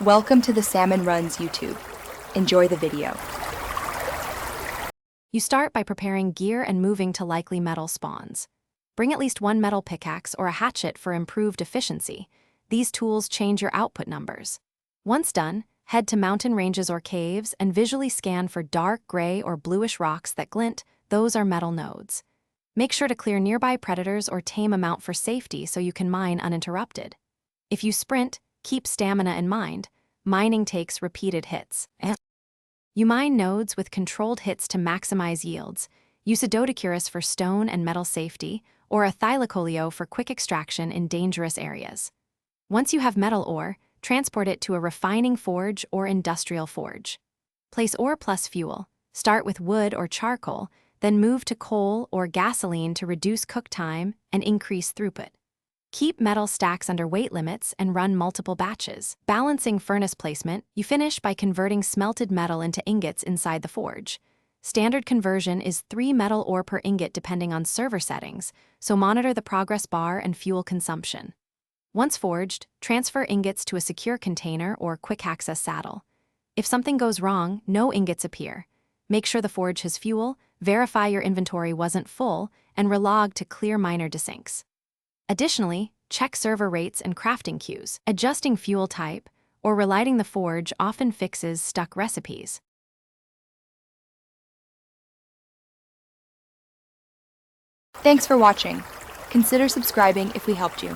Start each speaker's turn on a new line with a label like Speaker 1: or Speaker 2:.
Speaker 1: Welcome to the Salmon Runs YouTube. Enjoy the video.
Speaker 2: You start by preparing gear and moving to likely metal spawns. Bring at least one metal pickaxe or a hatchet for improved efficiency. These tools change your output numbers. Once done, head to mountain ranges or caves and visually scan for dark gray or bluish rocks that glint. Those are metal nodes. Make sure to clear nearby predators or tame a mount for safety so you can mine uninterrupted. If you sprint, keep stamina in mind. Mining takes repeated hits. You mine nodes with controlled hits to maximize yields. Use a Dodecurus for stone and metal safety, or a Thylacoleo for quick extraction in dangerous areas. Once you have metal ore, transport it to a refining forge or industrial forge. Place ore plus fuel. Start with wood or charcoal, then move to coal or gasoline to reduce cook time and increase throughput. Keep metal stacks under weight limits and run multiple batches. Balancing furnace placement, you finish by converting smelted metal into ingots inside the forge. Standard conversion is 3 metal ore per ingot depending on server settings, so monitor the progress bar and fuel consumption. Once forged, transfer ingots to a secure container or quick access saddle. If something goes wrong, no ingots appear. Make sure the forge has fuel, verify your inventory wasn't full, and relog to clear miner desyncs. Additionally, check server rates and crafting queues. Adjusting fuel type or relighting the forge often fixes stuck recipes.
Speaker 1: Thanks for watching. Consider subscribing if we helped you.